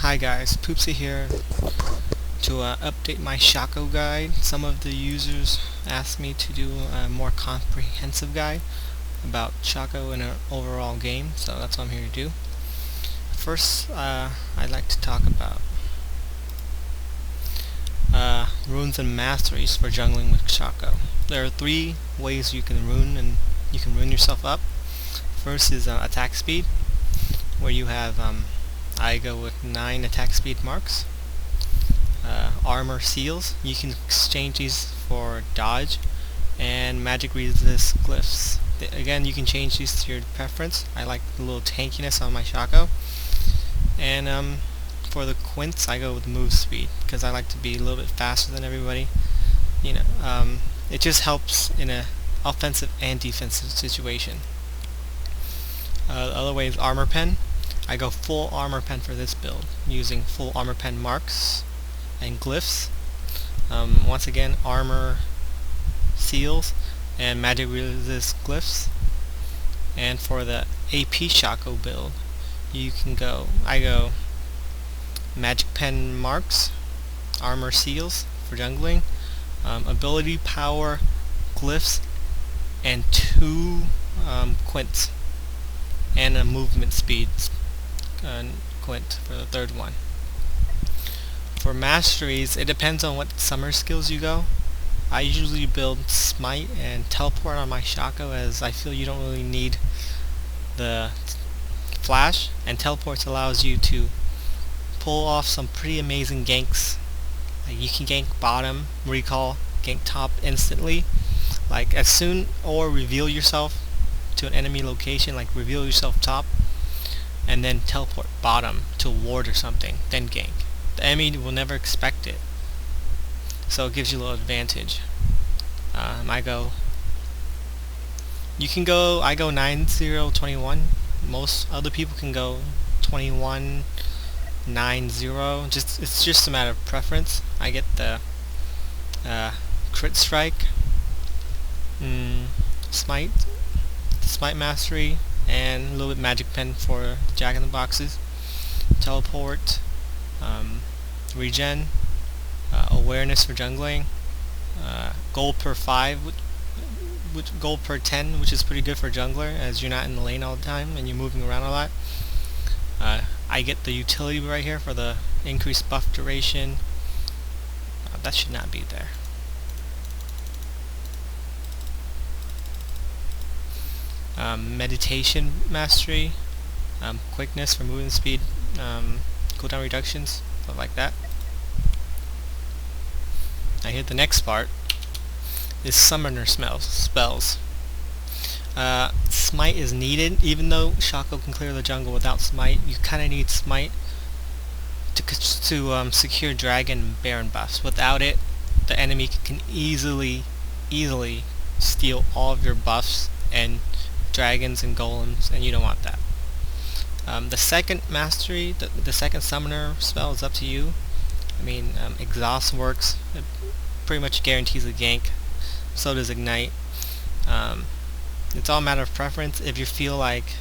Hi guys, poopSY here to update my Shaco guide. Some of the users asked me to do a more comprehensive guide about Shaco in an overall game, so that's what I'm here to do. First, I'd like to talk about runes and masteries for jungling with Shaco. There are 3 ways you can rune, and you can rune yourself up. First is attack speed, where you have I go with 9 attack speed marks. Armor seals, you can exchange these for dodge, and magic resist glyphs. Again, you can change these to your preference. I like the little tankiness on my Shaco. And for the quints, I go with move speed because I like to be a little bit faster than everybody. It just helps in a offensive and defensive situation. The other way is armor pen. I go full armor pen for this build, using full armor pen marks and glyphs. Once again, armor seals and magic resist glyphs. And for the AP Shacco build, I go magic pen marks, armor seals for jungling, ability power glyphs, and 2 quints, and a movement speed quint for the 3rd one. For masteries, it depends on what summer skills you go. I usually build smite and teleport on my Shaco, as I feel you don't really need the flash, and teleports allows you to pull off some pretty amazing ganks. Like you can gank bottom, recall, gank top instantly. Like as soon or reveal yourself to an enemy location, like reveal yourself top, and then teleport bottom to a ward or something, then gank. The enemy will never expect it, so it gives you a little advantage. I go 9-0-21. Most other people can go 21-9-0. It's just a matter of preference. I get the crit strike, smite mastery, and a little bit magic pen for Jack in the Boxes, teleport, regen, awareness for jungling, gold per 5, gold per 10, which is pretty good for jungler, as you're not in the lane all the time and you're moving around a lot. I get the utility right here for the increased buff duration. That should not be there. Meditation mastery, quickness for movement speed, cooldown reductions, stuff like that. Now here the next part is summoner spells. Smite is needed, even though Shaco can clear the jungle without smite. You kind of need smite to secure dragon and baron buffs. Without it, the enemy can easily steal all of your buffs and dragons and golems, and you don't want that. The second mastery, the second summoner spell, is up to you. Exhaust works. It pretty much guarantees a gank. So does ignite. It's all a matter of preference. If you feel like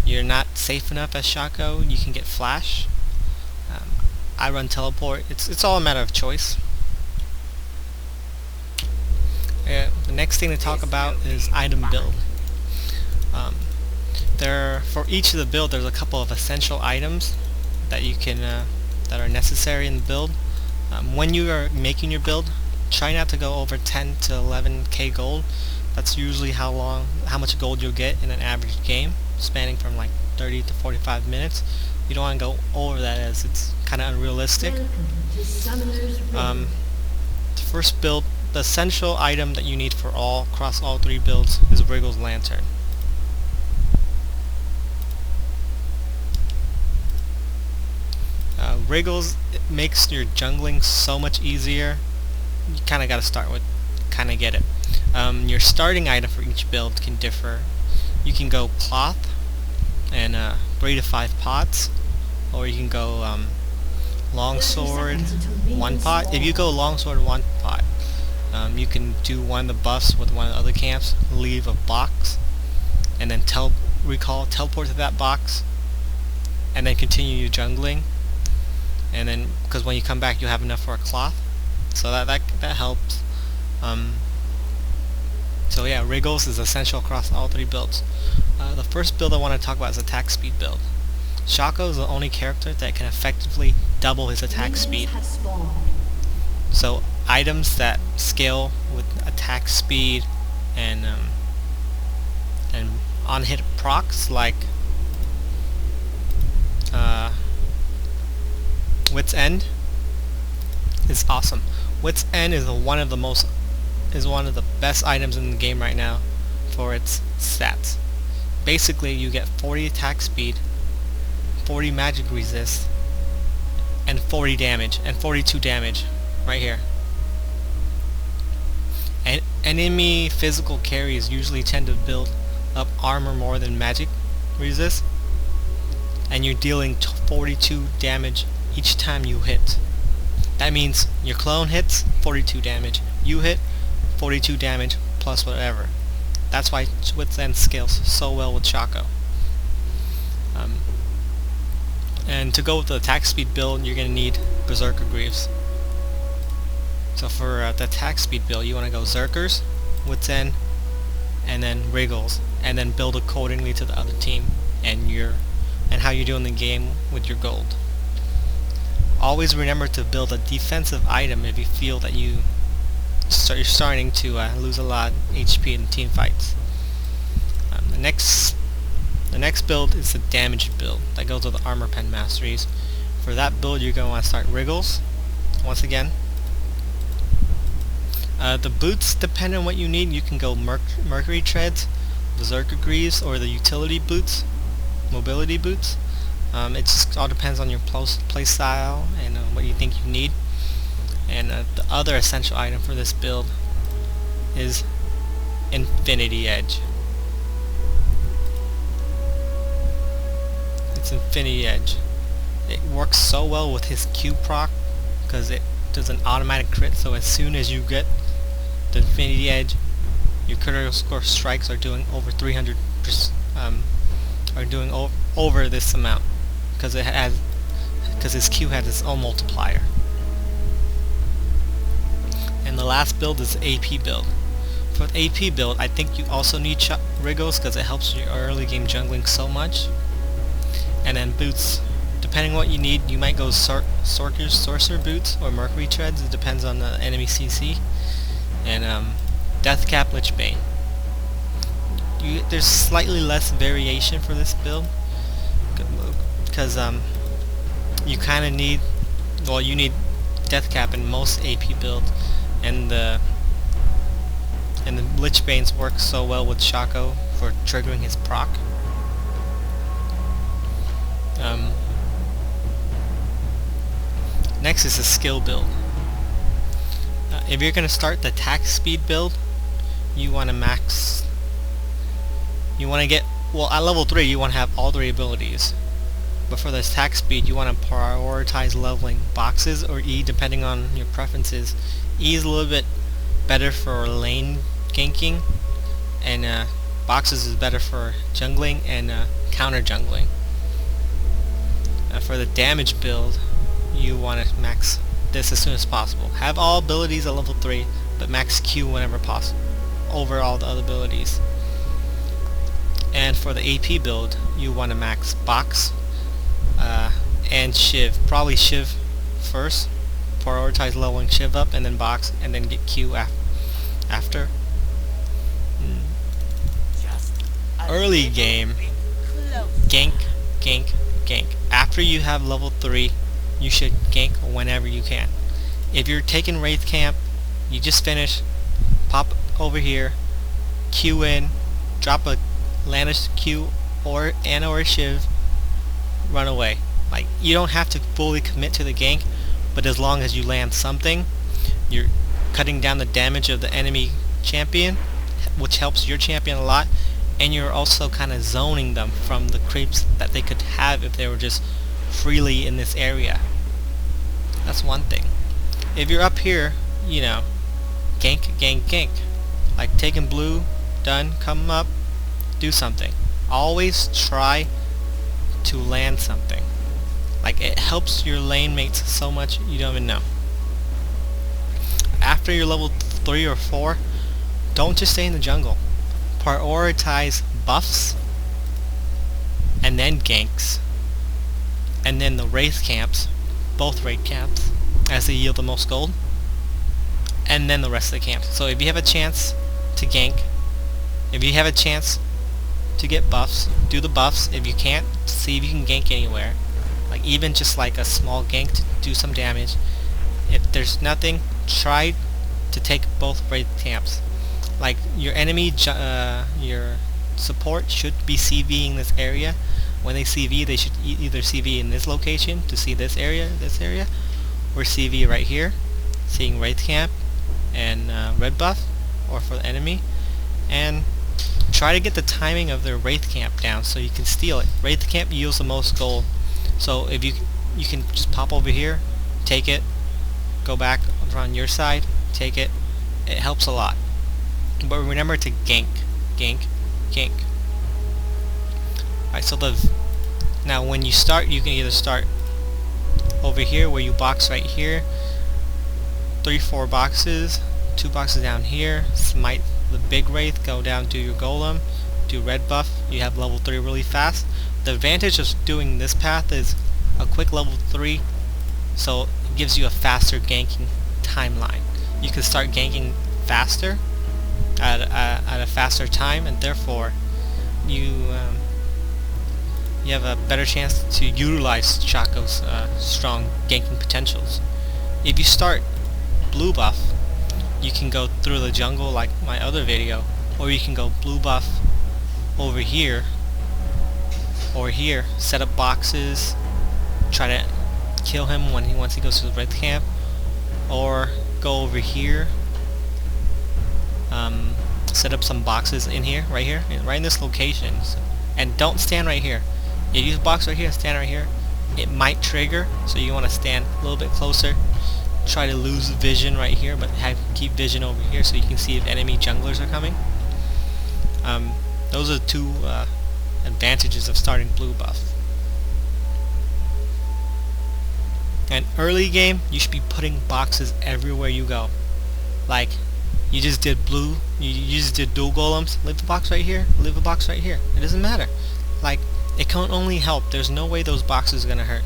you're not safe enough as Shaco, you can get flash. I run teleport. It's all a matter of choice. The next thing to talk about is item build. For each of the build, there's a couple of essential items that you can that are necessary in the build. When you are making your build, try not to go over 10 to 11k gold. That's usually how much gold you'll get in an average game, spanning from like 30 to 45 minutes. You don't want to go over that, as it's kind of unrealistic. The first build, the essential item that you need for across all 3 builds is Wriggle's Lantern. Wriggles, it makes your jungling so much easier. You kind of got to start with, kind of get it. Your starting item for each build can differ. You can go cloth and braid of 5 pots, or you can go longsword 1 pot. If you go longsword 1 pot, you can do one of the buffs with one of the other camps, leave a box, and then teleport to that box, and then continue your jungling. and then because when you come back you have enough for a cloth, so that helps. So yeah, wriggles is essential across all three builds. The first build I want to talk about is attack speed build. Shaco is the only character that can effectively double his attack speed. So items that scale with attack speed and on-hit procs like Wit's End is awesome. Wit's End is one of the best items in the game right now for its stats. Basically, you get 40 attack speed, 40 magic resist, and 40 damage, and 42 damage right here. And enemy physical carries usually tend to build up armor more than magic resist, and you're dealing 42 damage each time you hit. That means your clone hits 42 damage, you hit 42 damage plus whatever. That's why Wit's End scales so well with Shaco. And to go with the attack speed build, you're going to need Berserker Greaves. So for the attack speed build, you want to go Zerkers, Wit's End, and then Wriggles, and then build accordingly to the other team and how you do in the game with your gold. Always remember to build a defensive item if you feel that you're starting to lose a lot of HP in team fights. The next build is the damage build that goes with the armor pen masteries. For that build, you're going to want to start Wriggles once again. The boots depend on what you need. You can go Mercury Treads, Berserker Greaves, or the utility boots, mobility boots. It just all depends on your play style and what you think you need. And the other essential item for this build is Infinity Edge. It's Infinity Edge. It works so well with his Q proc because it does an automatic crit, so as soon as you get the Infinity Edge, your critical score strikes are doing over 300%, are doing over this amount because his Q has its own multiplier. And the last build is the AP build. For the AP build, I think you also need Wriggles because it helps your early game jungling so much. And then boots, depending on what you need, you might go Sorcerer boots or Mercury Treads. It depends on the enemy CC. And Deathcap Lichbane. There's slightly less variation for this build because you kind of need, well, you need Deathcap in most AP builds, and the Lichbanes work so well with Shaco for triggering his proc. Next is the skill build. If you're going to start the attack speed build, you want to get, well, at level 3 you want to have all 3 abilities. But for the attack speed, you want to prioritize leveling boxes or E depending on your preferences. E is a little bit better for lane ganking, and boxes is better for jungling and counter jungling. For the damage build, you want to max this as soon as possible. Have all abilities at level 3, but max Q whenever possible over all the other abilities. And for the AP build, you want to max box and Shiv. Probably Shiv first. Prioritize leveling Shiv up, and then box, and then get Q after. Early game, gank, gank, gank. After you have level 3, you should gank whenever you can. If you're taking Wraith Camp, you just finish, pop over here, Q in, drop a Lanish Q or a Shiv, run away. Like, you don't have to fully commit to the gank, but as long as you land something, you're cutting down the damage of the enemy champion, which helps your champion a lot, and you're also kind of zoning them from the creeps that they could have if they were just freely in this area. That's one thing. If you're up here, you know, gank, gank, gank. Like taking blue, done, come up, do something. Always try to land something. Like, Like, it helps your lane mates so much you don't even know. After you're level 3 or 4, don't just stay in the jungle. Prioritize buffs, and then ganks, and then the wraith camps, both wraith camps, as they yield the most gold, and then the rest of the camps. So if you have a chance to gank, if you have a chance to get buffs, do the buffs. If you can't, see if you can gank anywhere. Like, even just like a small gank to do some damage. If there's nothing, try to take both wraith camps. Like, your enemy, your support should be CVing this area. When they CV, they should either CV in this location to see this area, or CV right here, seeing wraith camp and red buff, or for the enemy. And try to get the timing of their wraith camp down so you can steal it. Wraith camp yields the most gold. So if you can just pop over here, take it, go back on your side, take it. It helps a lot. But remember to gank, gank, gank. Alright, so now when you start, you can either start over here where you box right here, 3-4 boxes, 2 boxes down here, smite the big wraith, go down, do your golem, do red buff, you have level 3 really fast. The advantage of doing this path is a quick level 3, so it gives you a faster ganking timeline. You can start ganking faster at a faster time, and therefore you have a better chance to utilize Shaco's strong ganking potentials. If you start blue buff, you can go through the jungle like my other video, or you can go blue buff over here or here, set up boxes, try to kill him once he goes to the red camp, or go over here, set up some boxes in here, right in this location, and don't stand right here. If you box right here, stand right here, it might trigger, so you want to stand a little bit closer. Try to lose vision right here, but keep vision over here so you can see if enemy junglers are coming. Those are the two advantages of starting blue buff. And early game, you should be putting boxes everywhere you go. Like, you just did blue, you just did dual golems, leave a box right here, leave a box right here. It doesn't matter. Like, it can only help. There's no way those boxes are gonna hurt.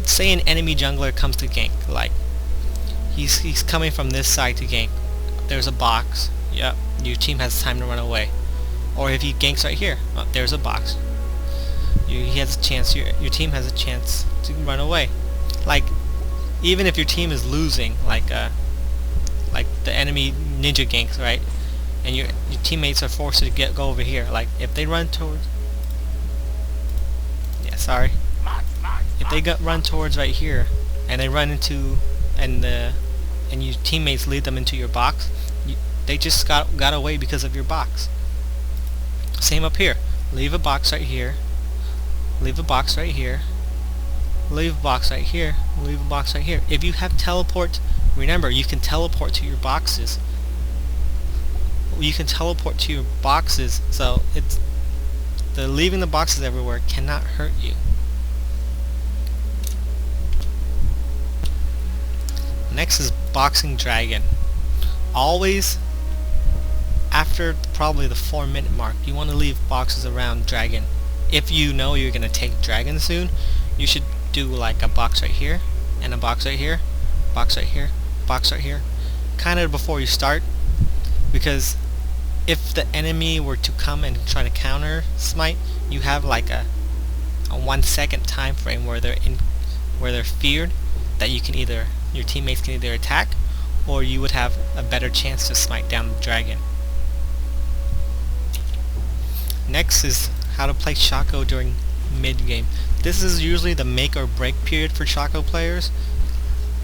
Say an enemy jungler comes to gank, like, he's coming from this side to gank. There's a box. Yep, your team has time to run away. Or if he ganks right here, there's a box. He has a chance. Your team has a chance to run away. Like, even if your team is losing, like the enemy ninja ganks, right? And your teammates are forced to go over here. Like, if they run towards, if they run towards right here, and they run into, and your teammates lead them into your box, they just got away because of your box. Same up here. Leave a box right here. Leave a box right here. Leave a box right here. Leave a box right here. If you have teleport, remember, you can teleport to your boxes. You can teleport to your boxes, so leaving the boxes everywhere cannot hurt you. Next is boxing dragon. Always after probably the 4-minute mark, you want to leave boxes around dragon. If you know you're going to take dragon soon, you should do like a box right here, and a box right here, box right here, box right here, kind of before you start, because if the enemy were to come and try to counter smite, you have like a 1 second time frame where they're feared that your teammates can either attack, or you would have a better chance to smite down the dragon. Next is how to play Shaco during mid-game. This is usually the make or break period for Shaco players.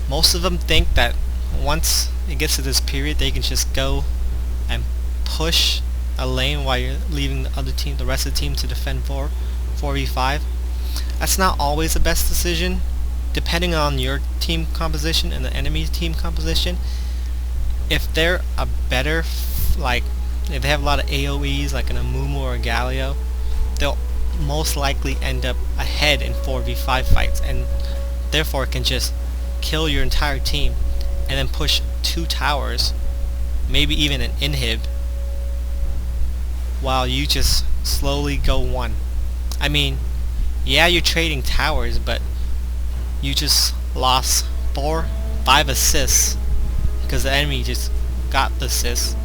Most of them think that once it gets to this period, they can just go and push a lane while you're leaving the rest of the team to defend 4v5. That's not always the best decision. Depending on your team composition and the enemy team composition, if they're a better, if they have a lot of AoEs like an Amumu or a Galio, they'll most likely end up ahead in 4v5 fights, and therefore can just kill your entire team and then push 2 towers, maybe even an inhib, while you just slowly go 1. I mean, yeah, you're trading towers, but you just lost 4-5 assists because the enemy just got the assists,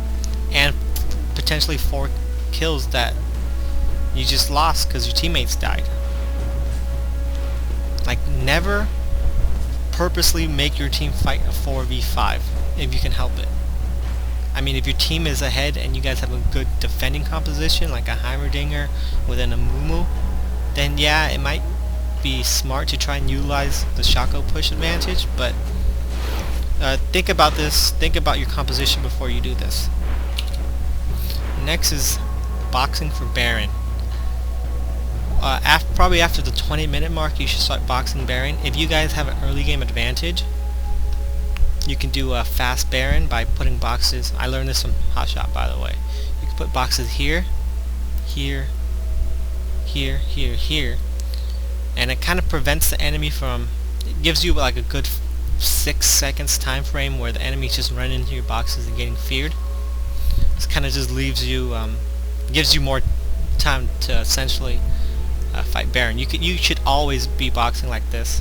and potentially 4 kills that you just lost because your teammates died. Like, never purposely make your team fight a 4v5 if you can help it. I mean, if your team is ahead and you guys have a good defending composition, like a Heimerdinger within a Mumu, then yeah, it might be smart to try and utilize the Shaco push advantage, but think about this, think about your composition before you do this. Next is boxing for Baron. Probably after the 20-minute mark, you should start boxing Baron. If you guys have an early game advantage, you can do a fast Baron by putting boxes. I learned this from Hotshot, by the way. You can put boxes here, here, here, here, here, and it kind of prevents the enemy from. It gives you like a good 6 seconds time frame where the enemy's just running into your boxes and getting feared. This kind of just leaves you, gives you more time to essentially fight Baron. You should always be boxing like this.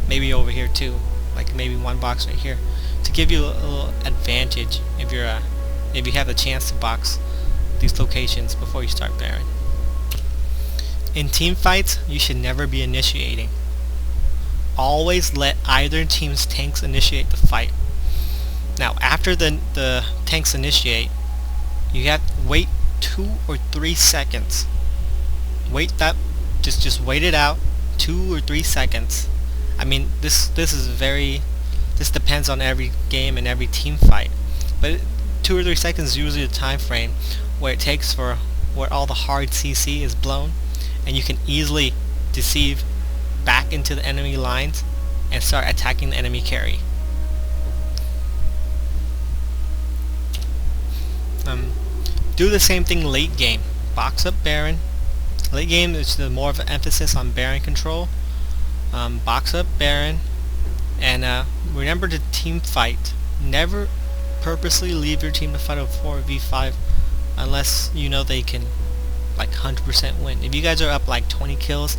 Maybe over here too, like maybe one box right here, to give you a little advantage if you have the chance to box these locations before you start Baron. In team fights, you should never be initiating. Always let either team's tanks initiate the fight. Now, after the tanks initiate, you have to wait 2 or 3 seconds. Wait that. Just wait it out, 2 or 3 seconds. I mean, this depends on every game and every team fight, but 2 or 3 seconds is usually the time frame where it takes for where all the hard CC is blown, and you can easily deceive back into the enemy lines and start attacking the enemy carry. Do the same thing late game. Box up Baron. Late game is more of an emphasis on Baron control. Box up Baron, and remember to team fight. Never purposely leave your team to fight a 4v5 unless you know they can like 100% win. If you guys are up like 20 kills,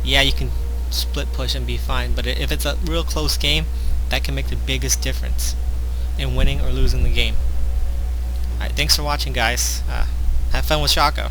yeah, you can split push and be fine, but if it's a real close game, that can make the biggest difference in winning or losing the game. Alright, thanks for watching, guys. Have fun with Shaco.